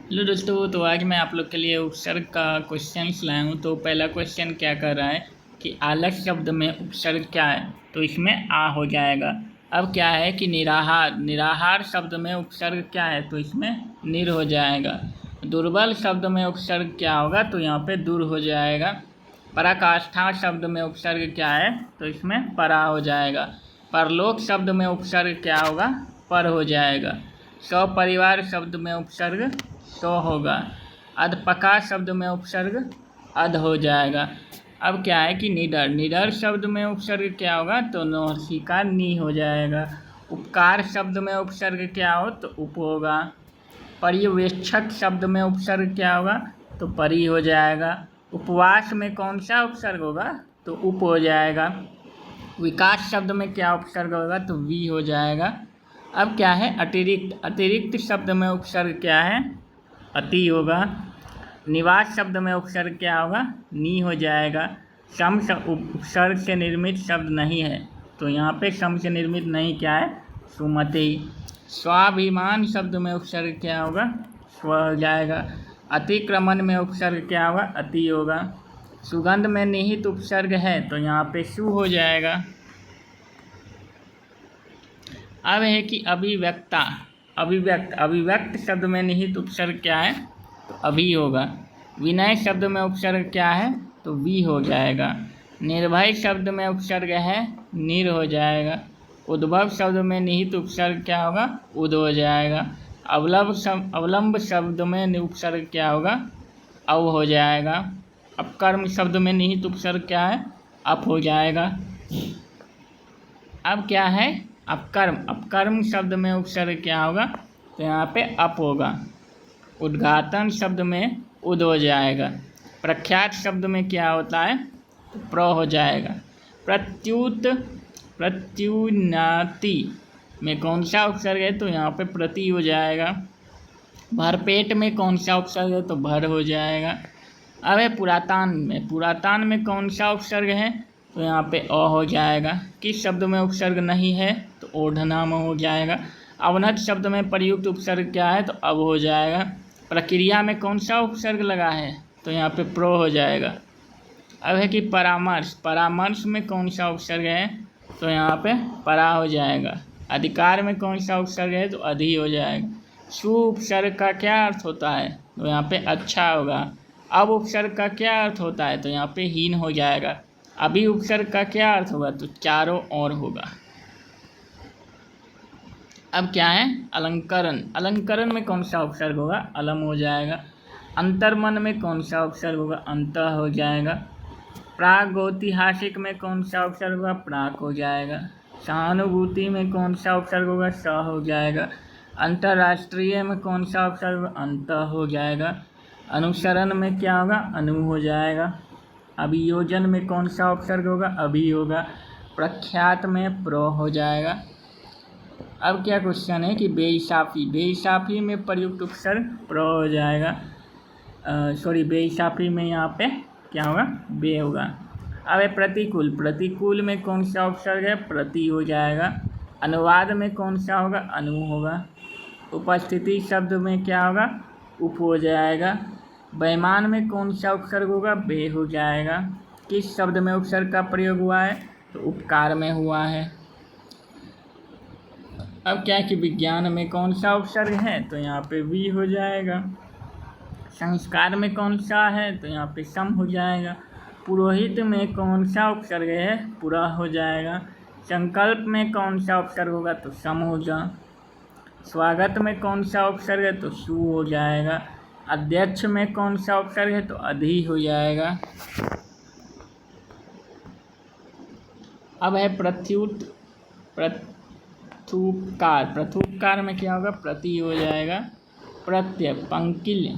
Hello दोस्तों, तो आज मैं आप लोग के लिए उपसर्ग का क्वेश्चन लाया हूँ। तो पहला क्वेश्चन क्या कर रहा है कि आलस शब्द में उपसर्ग क्या है, तो इसमें आ हो जाएगा। अब क्या है कि निराहार, निराहार शब्द में उपसर्ग क्या है, तो इसमें निर हो जाएगा। दुर्बल शब्द में उपसर्ग क्या होगा, तो यहाँ पे दूर हो जाएगा। पराकाष्ठा शब्द में उपसर्ग क्या है, तो इसमें परा हो जाएगा। परलोक शब्द में उपसर्ग क्या होगा, पर हो जाएगा। सपरिवार शब्द में उपसर्ग सो होगा। अधपका शब्द में उपसर्ग अध हो जाएगा। अब क्या है कि निडर, निडर शब्द में उपसर्ग क्या होगा, तो नौसिका नी हो जाएगा। उपकार शब्द में उपसर्ग क्या हो, तो उप होगा। पर्यवेक्षक शब्द में उपसर्ग क्या होगा, तो परी हो जाएगा। उपवास में कौन सा उपसर्ग होगा, तो उप हो जाएगा। विकास शब्द में क्या उपसर्ग होगा, तो वी हो जाएगा। अब क्या है अतिरिक्त, अतिरिक्त शब्द में उपसर्ग क्या है, अति होगा। निवास शब्द में उपसर्ग क्या होगा, नी हो जाएगा। सम उपसर्ग से निर्मित शब्द नहीं है, तो यहाँ पे सम से निर्मित नहीं क्या है, सुमति। स्वाभिमान शब्द में उपसर्ग क्या होगा, स्व हो जाएगा। अतिक्रमण में उपसर्ग क्या होगा, अति होगा। सुगंध में निहित उपसर्ग है, तो यहाँ पे सु हो जाएगा। अब है कि अभिव्यक्ता, अभिव्यक्त, अभिव्यक्त शब्द में निहित उपसर्ग क्या है, तो अभी होगा। विनय शब्द में उपसर्ग क्या है, तो वी हो जाएगा। निर्भय शब्द में उपसर्ग है, निर हो जाएगा। उद्भव शब्द में निहित उपसर्ग क्या होगा, उद हो जाएगा। अवलंब शब्द में उपसर्ग क्या होगा, अव हो जाएगा। अपकर्म शब्द में निहित उपसर्ग क्या है, अप हो जाएगा। अब क्या है अपकर्म, अपकर्म शब्द में उपसर्ग क्या होगा, तो यहाँ पे अप होगा। उद्घाटन शब्द में उद हो जाएगा। प्रख्यात शब्द में क्या होता है, तो प्र हो जाएगा। प्रत्युत, प्रत्युन्नति में कौन सा उपसर्ग है, तो यहाँ पे प्रति हो जाएगा। भरपेट में कौन सा उपसर्ग है, तो भर हो जाएगा। अब है पुरातान में, पुरातान में कौन सा उपसर्ग है, तो यहाँ पे अ हो जाएगा। किस शब्द में उपसर्ग नहीं है, तो ओढ़नाम हो जाएगा। अवनत शब्द में प्रयुक्त उपसर्ग क्या है, तो अब हो जाएगा। प्रक्रिया में कौन सा उपसर्ग लगा है, तो यहाँ पे प्रो हो जाएगा। अब है कि परामर्श, परामर्श में कौन सा उपसर्ग है, तो यहाँ पे परा हो जाएगा। अधिकार में कौन सा उपसर्ग है, तो अधि हो जाएगा। सु उपसर्ग का क्या अर्थ होता है, तो यहाँ पे अच्छा होगा। अब उपसर्ग का क्या अर्थ होता है, तो यहाँ पे हीन हो जाएगा। अभी उपसर्ग का क्या अर्थ होगा, तो चारों ओर होगा। अब क्या है अलंकरण, अलंकरण में कौन सा उपसर्ग होगा, अलम हो जाएगा। अंतर्मन में कौन सा उपसर्ग होगा, अंत हो जाएगा। प्रागैतिहासिक में कौन सा उपसर्ग होगा, प्राक हो जाएगा। सहानुभूति में कौन सा उपसर्ग होगा, स हो जाएगा। अंतर्राष्ट्रीय में कौन सा उपसर्ग होगा, अंत हो जाएगा। अनुसरण में क्या होगा, अनु हो जाएगा। अभियोजन में कौन सा उपसर्ग होगा, अभी होगा। प्रख्यात में प्रो हो जाएगा। अब क्या क्वेश्चन है कि बेइंसाफी, बेइंसाफी में प्रयुक्त उपसर्ग प्रो हो जाएगा। बेइंसाफी में यहाँ पे क्या होगा, बे होगा। अब है प्रतिकूल, प्रतिकूल में कौन सा उपसर्ग है, प्रति हो जाएगा। अनुवाद में कौन सा होगा, अनु होगा। उपस्थिति शब्द में क्या होगा, उप हो जाएगा। बेईमान में कौन सा उपसर्ग होगा, बे हो जाएगा। किस शब्द में उपसर्ग का प्रयोग हुआ है, तो उपकार में हुआ है। अब क्या है कि विज्ञान में कौन सा उपसर्ग है, तो यहाँ पे वी हो जाएगा। संस्कार में कौन सा है, तो यहाँ पे सम हो जाएगा। पुरोहित में कौन सा उपसर्ग है, पूरा हो जाएगा। संकल्प में कौन सा उपसर्ग होगा, तो सम होगा। स्वागत में कौन सा उपसर्ग है, तो सु हो जाएगा। अध्यक्ष में कौन सा उपसर्ग है, तो अधि हो जाएगा। अब है प्रत्युत, प्रथुपकार, प्रथुपकार में क्या होगा, प्रति हो जाएगा। प्रत्यय, पंकिल्य,